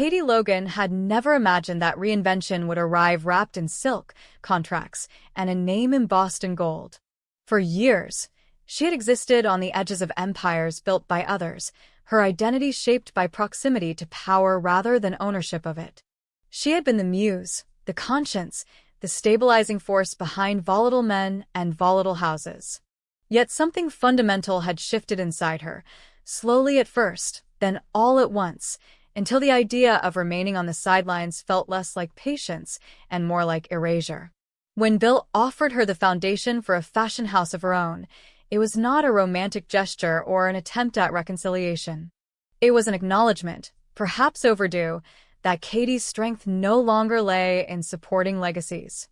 Katie Logan had never imagined that reinvention would arrive wrapped in silk, contracts, and a name embossed in gold. For years, she had existed on the edges of empires built by others, her identity shaped by proximity to power rather than ownership of it. She had been the muse, the conscience, the stabilizing force behind volatile men and volatile houses. Yet something fundamental had shifted inside her, slowly at first, then all at once, until the idea of remaining on the sidelines felt less like patience and more like erasure. When Bill offered her the foundation for a fashion house of her own, it was not a romantic gesture or an attempt at reconciliation. It was an acknowledgement, perhaps overdue, that Katie's strength no longer lay in supporting legacies.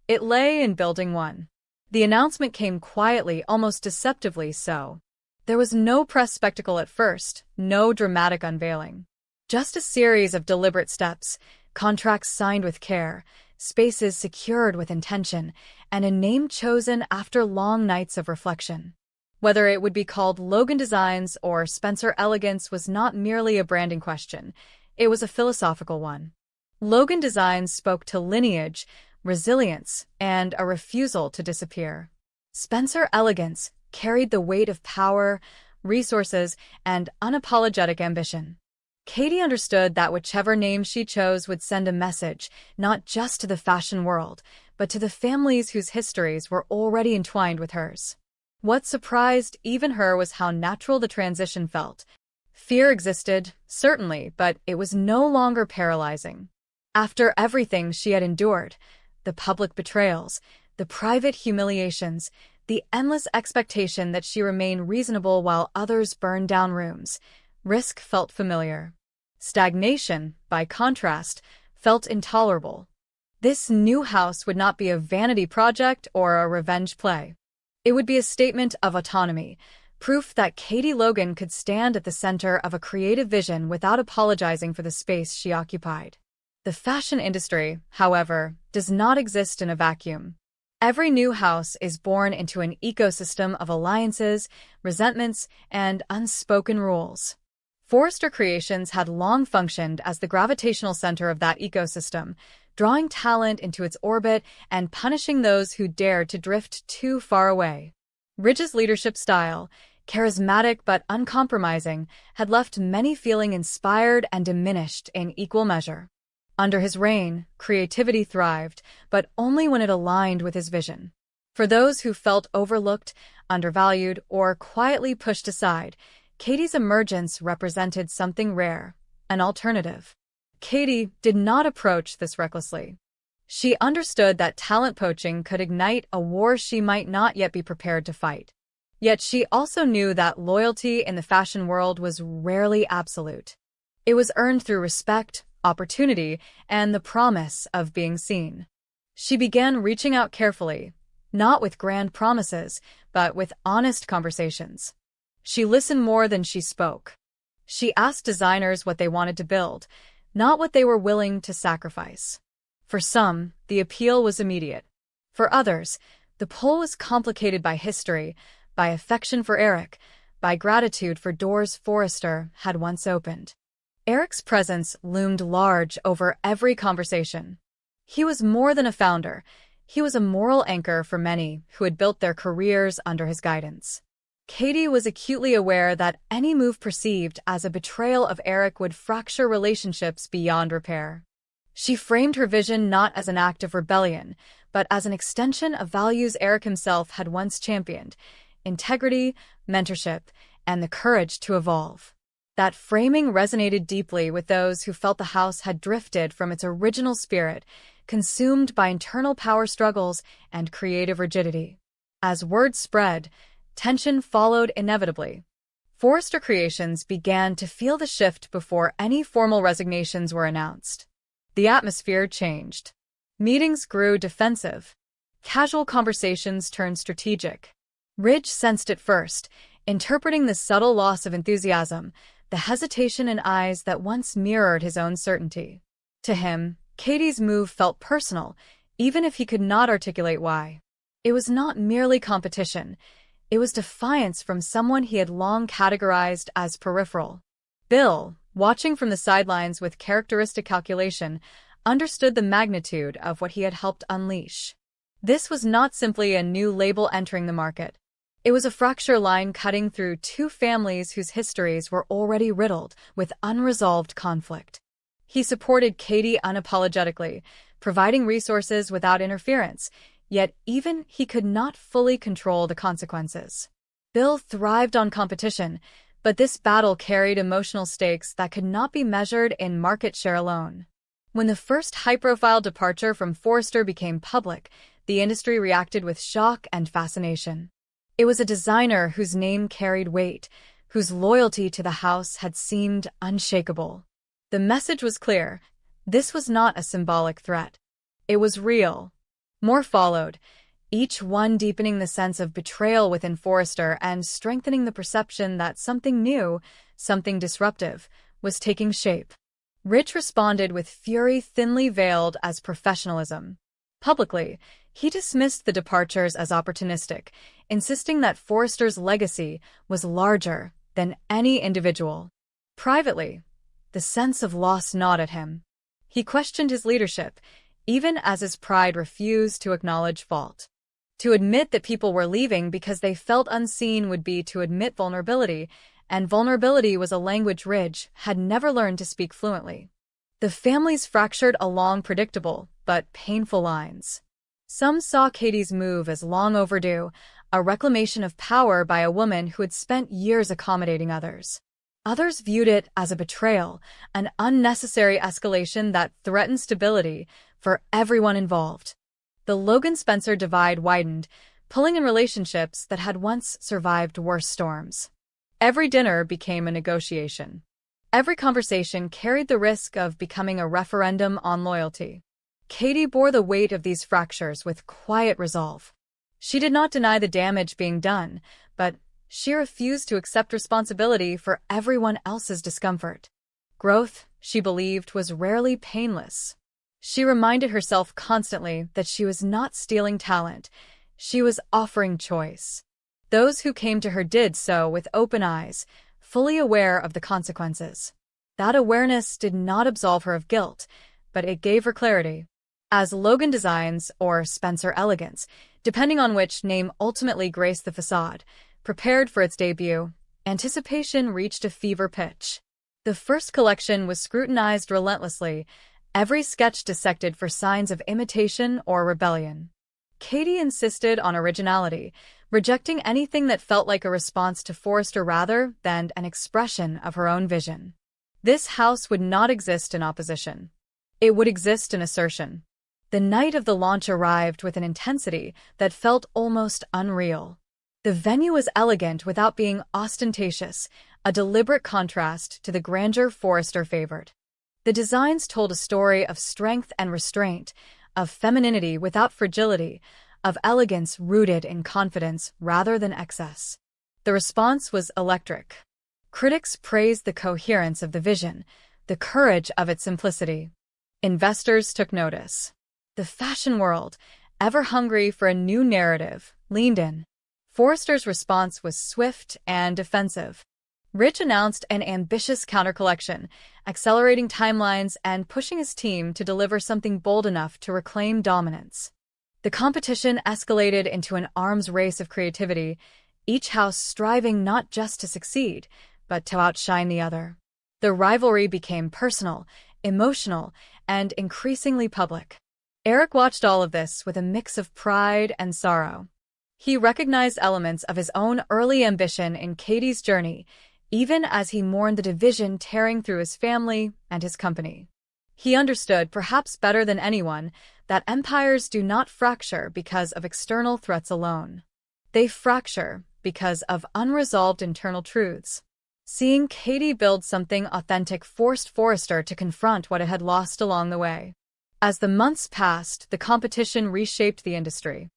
It lay in building one. The announcement came quietly, almost deceptively so. There was no press spectacle at first, no dramatic unveiling. Just a series of deliberate steps, contracts signed with care, spaces secured with intention, and a name chosen after long nights of reflection. Whether it would be called Logan Designs or Spencer Elegance was not merely a branding question, it was a philosophical one. Logan Designs spoke to lineage, resilience, and a refusal to disappear. Spencer Elegance carried the weight of power, resources, and unapologetic ambition. Katie understood that whichever name she chose would send a message, not just to the fashion world, but to the families whose histories were already entwined with hers. What surprised even her was how natural the transition felt. Fear existed, certainly, but it was no longer paralyzing. After everything she had endured, the public betrayals, the private humiliations, the endless expectation that she remain reasonable while others burned down rooms, risk felt familiar. Stagnation, by contrast, felt intolerable. This new house would not be a vanity project or a revenge play. It would be a statement of autonomy, proof that Katie Logan could stand at the center of a creative vision without apologizing for the space she occupied. The fashion industry, however, does not exist in a vacuum. Every new house is born into an ecosystem of alliances, resentments, and unspoken rules. Forrester Creations had long functioned as the gravitational center of that ecosystem, drawing talent into its orbit and punishing those who dared to drift too far away. Ridge's leadership style, charismatic but uncompromising, had left many feeling inspired and diminished in equal measure. Under his reign, creativity thrived, but only when it aligned with his vision. For those who felt overlooked, undervalued, or quietly pushed aside, Katie's emergence represented something rare, an alternative. Katie did not approach this recklessly. She understood that talent poaching could ignite a war she might not yet be prepared to fight. Yet she also knew that loyalty in the fashion world was rarely absolute. It was earned through respect, opportunity, and the promise of being seen. She began reaching out carefully, not with grand promises, but with honest conversations. She listened more than she spoke. She asked designers what they wanted to build, not what they were willing to sacrifice. For some, the appeal was immediate. For others, the pull was complicated by history, by affection for Eric, by gratitude for doors Forrester had once opened. Eric's presence loomed large over every conversation. He was more than a founder. He was a moral anchor for many who had built their careers under his guidance. Katie was acutely aware that any move perceived as a betrayal of Eric would fracture relationships beyond repair. She framed her vision not as an act of rebellion, but as an extension of values Eric himself had once championed: integrity, mentorship, and the courage to evolve. That framing resonated deeply with those who felt the house had drifted from its original spirit, consumed by internal power struggles and creative rigidity. As word spread, tension followed inevitably. Forrester Creations began to feel the shift before any formal resignations were announced. The atmosphere changed. Meetings grew defensive. Casual conversations turned strategic. Ridge sensed it first, interpreting the subtle loss of enthusiasm, the hesitation in eyes that once mirrored his own certainty. To him, Katie's move felt personal, even if he could not articulate why. It was not merely competition. It was defiance from someone he had long categorized as peripheral. Bill, watching from the sidelines with characteristic calculation, understood the magnitude of what he had helped unleash. This was not simply a new label entering the market. It was a fracture line cutting through two families whose histories were already riddled with unresolved conflict. He supported Katie unapologetically, providing resources without interference, yet even he could not fully control the consequences. Bill thrived on competition, but this battle carried emotional stakes that could not be measured in market share alone. When the first high-profile departure from Forrester became public, the industry reacted with shock and fascination. It was a designer whose name carried weight, whose loyalty to the house had seemed unshakable. The message was clear. This was not a symbolic threat. It was real. More followed, each one deepening the sense of betrayal within Forrester and strengthening the perception that something new, something disruptive, was taking shape. Rich responded with fury thinly veiled as professionalism. Publicly, he dismissed the departures as opportunistic, insisting that Forrester's legacy was larger than any individual. Privately, the sense of loss gnawed at him. He questioned his leadership, even as his pride refused to acknowledge fault. To admit that people were leaving because they felt unseen would be to admit vulnerability, and vulnerability was a language Ridge had never learned to speak fluently. The families fractured along predictable but painful lines. Some saw Katie's move as long overdue, a reclamation of power by a woman who had spent years accommodating others. Others viewed it as a betrayal, an unnecessary escalation that threatened stability for everyone involved. The Logan Spencer divide widened, pulling in relationships that had once survived worse storms. Every dinner became a negotiation. Every conversation carried the risk of becoming a referendum on loyalty. Katie bore the weight of these fractures with quiet resolve. She did not deny the damage being done, but she refused to accept responsibility for everyone else's discomfort. Growth, she believed, was rarely painless. She reminded herself constantly that she was not stealing talent, she was offering choice. Those who came to her did so with open eyes, fully aware of the consequences. That awareness did not absolve her of guilt, but it gave her clarity. As Logan Designs, or Spencer Elegance, depending on which name ultimately graced the facade, prepared for its debut, anticipation reached a fever pitch. The first collection was scrutinized relentlessly, every sketch dissected for signs of imitation or rebellion. Katie insisted on originality, rejecting anything that felt like a response to Forrester rather than an expression of her own vision. This house would not exist in opposition. It would exist in assertion. The night of the launch arrived with an intensity that felt almost unreal. The venue was elegant without being ostentatious, a deliberate contrast to the grandeur Forrester favored. The designs told a story of strength and restraint, of femininity without fragility, of elegance rooted in confidence rather than excess. The response was electric. Critics praised the coherence of the vision, the courage of its simplicity. Investors took notice. The fashion world, ever hungry for a new narrative, leaned in. Forrester's response was swift and defensive. Rich announced an ambitious counter-collection, accelerating timelines and pushing his team to deliver something bold enough to reclaim dominance. The competition escalated into an arms race of creativity, each house striving not just to succeed, but to outshine the other. The rivalry became personal, emotional, and increasingly public. Eric watched all of this with a mix of pride and sorrow. He recognized elements of his own early ambition in Katie's journey, even as he mourned the division tearing through his family and his company. He understood, perhaps better than anyone, that empires do not fracture because of external threats alone. They fracture because of unresolved internal truths. Seeing Katie build something authentic forced Forrester to confront what it had lost along the way. As the months passed, the competition reshaped the industry.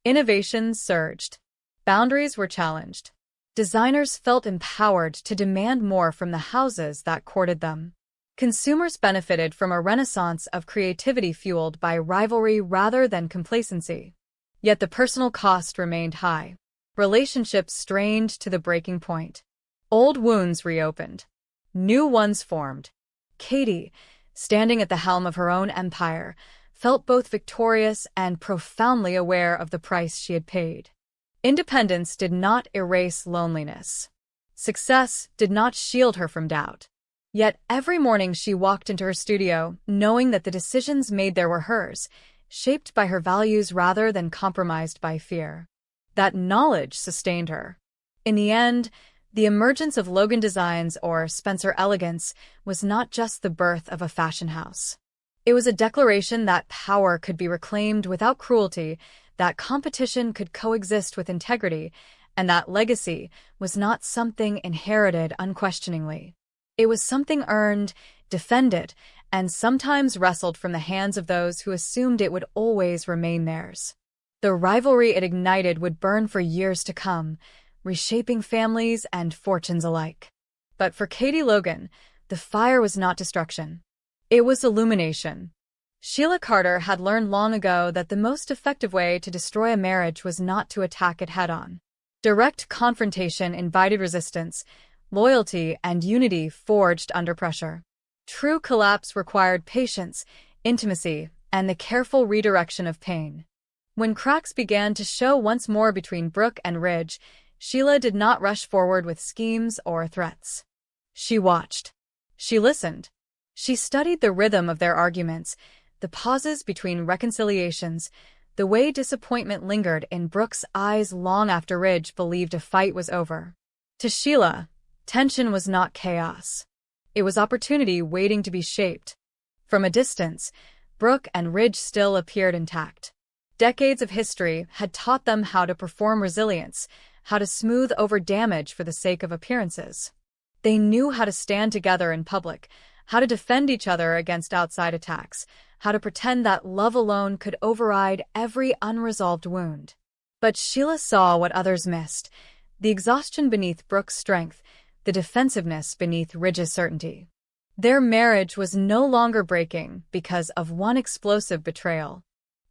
Innovations surged. Boundaries were challenged. Designers felt empowered to demand more from the houses that courted them. Consumers benefited from a renaissance of creativity fueled by rivalry rather than complacency. Yet the personal cost remained high. Relationships strained to the breaking point. Old wounds reopened. New ones formed. Katie, standing at the helm of her own empire, felt both victorious and profoundly aware of the price she had paid. Independence did not erase loneliness. Success did not shield her from doubt. Yet every morning she walked into her studio, knowing that the decisions made there were hers, shaped by her values rather than compromised by fear. That knowledge sustained her. In the end, the emergence of Logan Designs, or Spencer Elegance, was not just the birth of a fashion house. It was a declaration that power could be reclaimed without cruelty, that competition could coexist with integrity, and that legacy was not something inherited unquestioningly. It was something earned, defended, and sometimes wrestled from the hands of those who assumed it would always remain theirs. The rivalry it ignited would burn for years to come, reshaping families and fortunes alike. But for Katie Logan, the fire was not destruction. It was illumination. Sheila Carter had learned long ago that the most effective way to destroy a marriage was not to attack it head-on. Direct confrontation invited resistance, loyalty, and unity forged under pressure. True collapse required patience, intimacy, and the careful redirection of pain. When cracks began to show once more between Brooke and Ridge, Sheila did not rush forward with schemes or threats. She watched. She listened. She studied the rhythm of their arguments, the pauses between reconciliations, the way disappointment lingered in Brooke's eyes long after Ridge believed a fight was over. To Sheila, tension was not chaos. It was opportunity waiting to be shaped. From a distance, Brooke and Ridge still appeared intact. Decades of history had taught them how to perform resilience, how to smooth over damage for the sake of appearances. They knew how to stand together in public, how to defend each other against outside attacks, how to pretend that love alone could override every unresolved wound. But Sheila saw what others missed: the exhaustion beneath Brooke's strength, the defensiveness beneath Ridge's certainty. Their marriage was no longer breaking because of one explosive betrayal.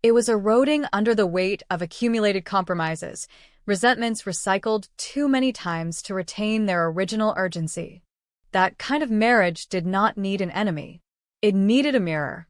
It was eroding under the weight of accumulated compromises, resentments recycled too many times to retain their original urgency. That kind of marriage did not need an enemy. It needed a mirror.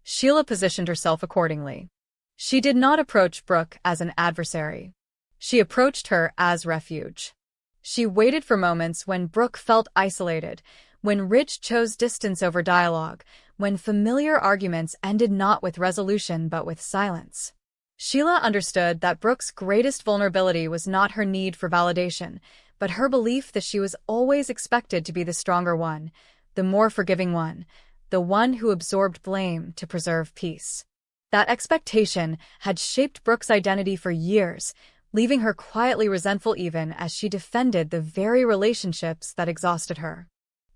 Sheila positioned herself accordingly. She did not approach Brooke as an adversary. She approached her as refuge. She waited for moments when Brooke felt isolated, when Ridge chose distance over dialogue, when familiar arguments ended not with resolution but with silence. Sheila understood that Brooke's greatest vulnerability was not her need for validation, but her belief that she was always expected to be the stronger one, the more forgiving one, the one who absorbed blame to preserve peace. That expectation had shaped Brooke's identity for years, leaving her quietly resentful even as she defended the very relationships that exhausted her.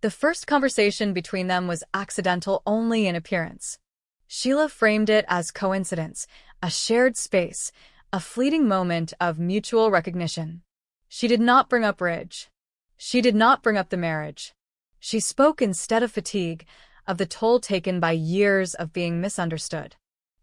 The first conversation between them was accidental only in appearance. Sheila framed it as coincidence, a shared space, a fleeting moment of mutual recognition. She did not bring up Ridge. She did not bring up the marriage. She spoke instead of fatigue, of the toll taken by years of being misunderstood.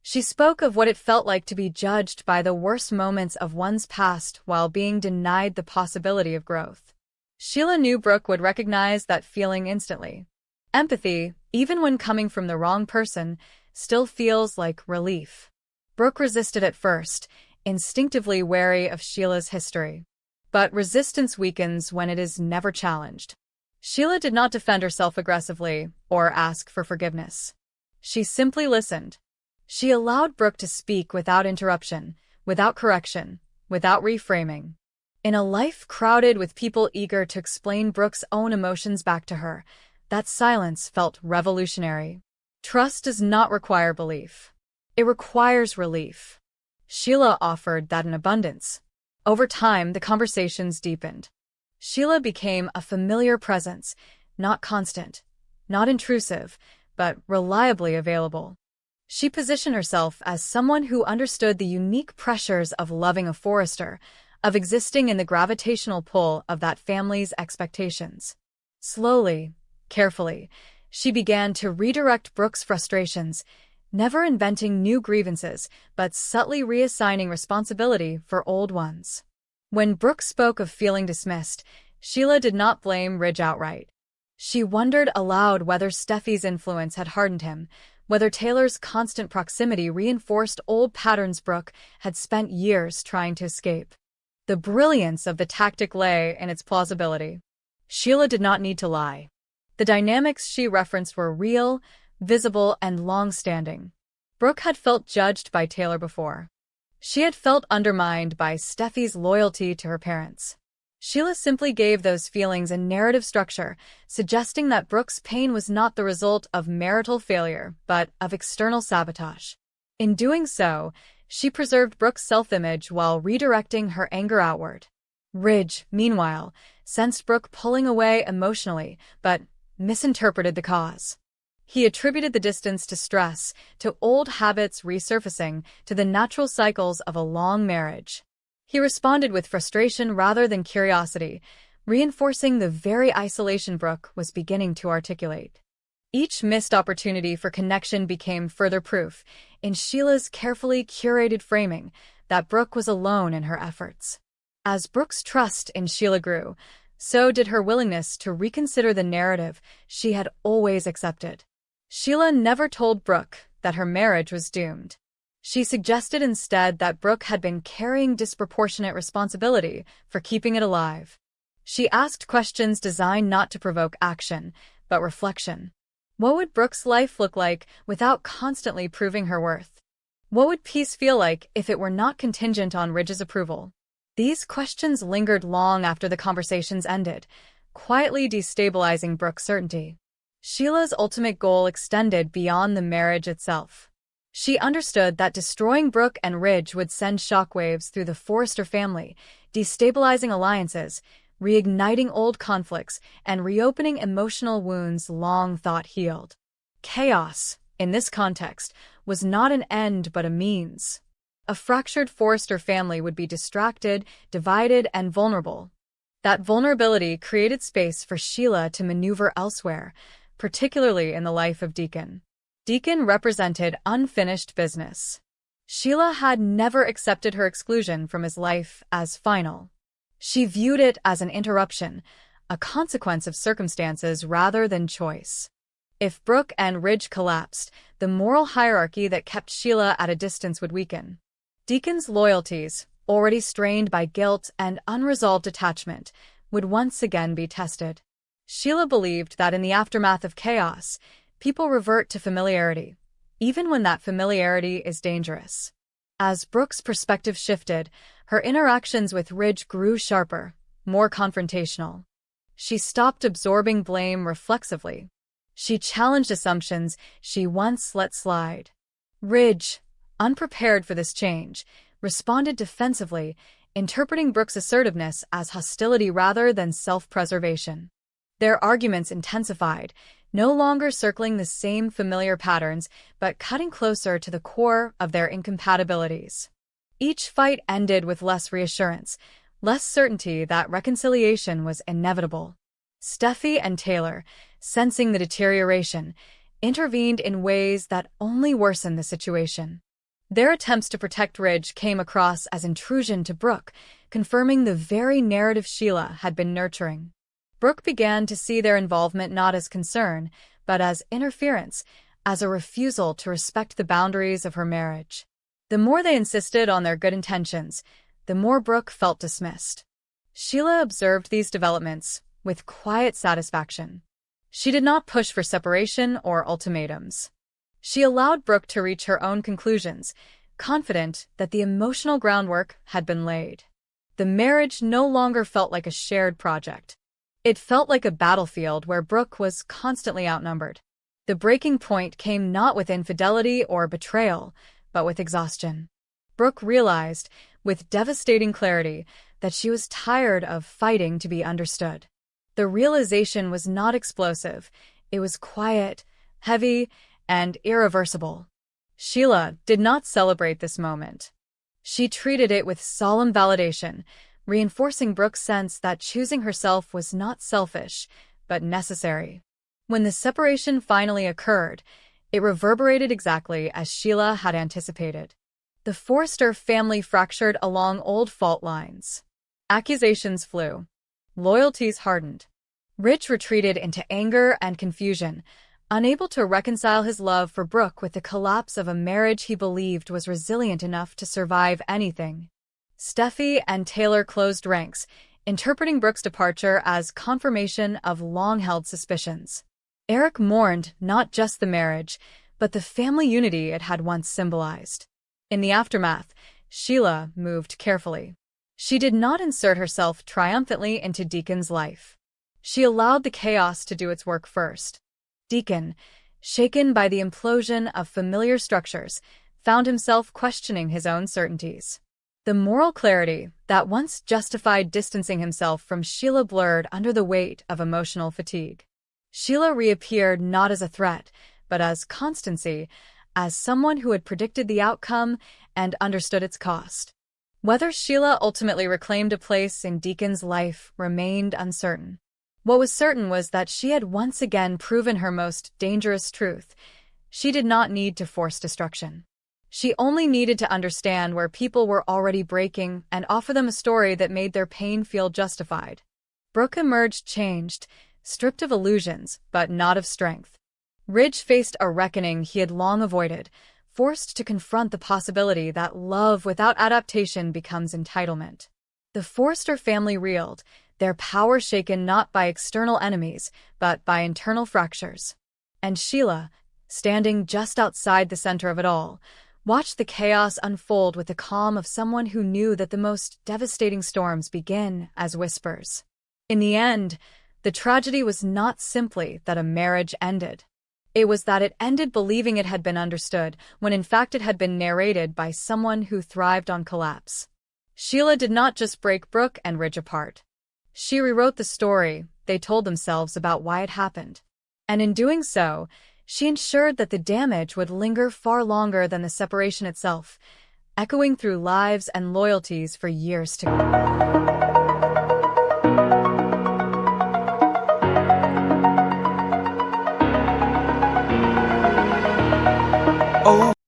She spoke of what it felt like to be judged by the worst moments of one's past while being denied the possibility of growth. Sheila knew Brooke would recognize that feeling instantly. Empathy, even when coming from the wrong person, still feels like relief. Brooke resisted at first, instinctively wary of Sheila's history. But resistance weakens when it is never challenged. Sheila did not defend herself aggressively or ask for forgiveness. She simply listened. She allowed Brooke to speak without interruption, without correction, without reframing. In a life crowded with people eager to explain Brooke's own emotions back to her, that silence felt revolutionary. Trust does not require belief. It requires relief. Sheila offered that in abundance. Over time, the conversations deepened. Sheila became a familiar presence, not constant, not intrusive, but reliably available. She positioned herself as someone who understood the unique pressures of loving a Forrester, of existing in the gravitational pull of that family's expectations. Slowly, carefully, she began to redirect Brooke's frustrations, never inventing new grievances, but subtly reassigning responsibility for old ones. When Brooke spoke of feeling dismissed, Sheila did not blame Ridge outright. She wondered aloud whether Steffi's influence had hardened him, whether Taylor's constant proximity reinforced old patterns Brooke had spent years trying to escape. The brilliance of the tactic lay in its plausibility. Sheila did not need to lie. The dynamics she referenced were real, visible, and long-standing. Brooke had felt judged by Taylor before. She had felt undermined by Steffi's loyalty to her parents. Sheila simply gave those feelings a narrative structure, suggesting that Brooke's pain was not the result of marital failure, but of external sabotage. In doing so, she preserved Brooke's self-image while redirecting her anger outward. Ridge, meanwhile, sensed Brooke pulling away emotionally, but misinterpreted the cause. He attributed the distance to stress, to old habits resurfacing, to the natural cycles of a long marriage. He responded with frustration rather than curiosity, reinforcing the very isolation Brooke was beginning to articulate. Each missed opportunity for connection became further proof, in Sheila's carefully curated framing, that Brooke was alone in her efforts. As Brooke's trust in Sheila grew, so did her willingness to reconsider the narrative she had always accepted. Sheila never told Brooke that her marriage was doomed. She suggested instead that Brooke had been carrying disproportionate responsibility for keeping it alive. She asked questions designed not to provoke action, but reflection. What would Brooke's life look like without constantly proving her worth? What would peace feel like if it were not contingent on Ridge's approval? These questions lingered long after the conversations ended, quietly destabilizing Brooke's certainty. Sheila's ultimate goal extended beyond the marriage itself. She understood that destroying Brooke and Ridge would send shockwaves through the Forrester family, destabilizing alliances, reigniting old conflicts, and reopening emotional wounds long thought healed. Chaos, in this context, was not an end but a means. A fractured Forrester family would be distracted, divided, and vulnerable. That vulnerability created space for Sheila to maneuver elsewhere, particularly in the life of Deacon. Deacon represented unfinished business. Sheila had never accepted her exclusion from his life as final. She viewed it as an interruption, a consequence of circumstances rather than choice. If Brooke and Ridge collapsed, the moral hierarchy that kept Sheila at a distance would weaken. Deacon's loyalties, already strained by guilt and unresolved attachment, would once again be tested. Sheila believed that in the aftermath of chaos, people revert to familiarity, even when that familiarity is dangerous. As Brooke's perspective shifted, her interactions with Ridge grew sharper, more confrontational. She stopped absorbing blame reflexively. She challenged assumptions she once let slide. Ridge, unprepared for this change, responded defensively, interpreting Brooke's assertiveness as hostility rather than self-preservation. Their arguments intensified, no longer circling the same familiar patterns, but cutting closer to the core of their incompatibilities. Each fight ended with less reassurance, less certainty that reconciliation was inevitable. Steffi and Taylor, sensing the deterioration, intervened in ways that only worsened the situation. Their attempts to protect Ridge came across as intrusion to Brooke, confirming the very narrative Sheila had been nurturing. Brooke began to see their involvement not as concern, but as interference, as a refusal to respect the boundaries of her marriage. The more they insisted on their good intentions, the more Brooke felt dismissed. Sheila observed these developments with quiet satisfaction. She did not push for separation or ultimatums. She allowed Brooke to reach her own conclusions, confident that the emotional groundwork had been laid. The marriage no longer felt like a shared project. It felt like a battlefield where Brooke was constantly outnumbered. The breaking point came not with infidelity or betrayal, but with exhaustion. Brooke realized, with devastating clarity, that she was tired of fighting to be understood. The realization was not explosive. It was quiet, heavy, and irreversible. Sheila did not celebrate this moment. She treated it with solemn validation, reinforcing Brooke's sense that choosing herself was not selfish, but necessary. When the separation finally occurred, it reverberated exactly as Sheila had anticipated. The Forrester family fractured along old fault lines. Accusations flew. Loyalties hardened. Rich retreated into anger and confusion, unable to reconcile his love for Brooke with the collapse of a marriage he believed was resilient enough to survive anything. Steffi and Taylor closed ranks, interpreting Brooke's departure as confirmation of long-held suspicions. Eric mourned not just the marriage, but the family unity it had once symbolized. In the aftermath, Sheila moved carefully. She did not insert herself triumphantly into Deacon's life. She allowed the chaos to do its work first. Deacon, shaken by the implosion of familiar structures, found himself questioning his own certainties. The moral clarity that once justified distancing himself from Sheila blurred under the weight of emotional fatigue. Sheila reappeared not as a threat, but as constancy, as someone who had predicted the outcome and understood its cost. Whether Sheila ultimately reclaimed a place in Deacon's life remained uncertain. What was certain was that she had once again proven her most dangerous truth. She did not need to force destruction. She only needed to understand where people were already breaking and offer them a story that made their pain feel justified. Brooke emerged changed, stripped of illusions, but not of strength. Ridge faced a reckoning he had long avoided, forced to confront the possibility that love without adaptation becomes entitlement. The Forrester family reeled, their power shaken not by external enemies, but by internal fractures. And Sheila, standing just outside the center of it all, watched the chaos unfold with the calm of someone who knew that the most devastating storms begin as whispers. In the end, the tragedy was not simply that a marriage ended. It was that it ended believing it had been understood, when in fact it had been narrated by someone who thrived on collapse. Sheila did not just break Brooke and Ridge apart. She rewrote the story they told themselves about why it happened. And in doing so, she ensured that the damage would linger far longer than the separation itself, echoing through lives and loyalties for years to come.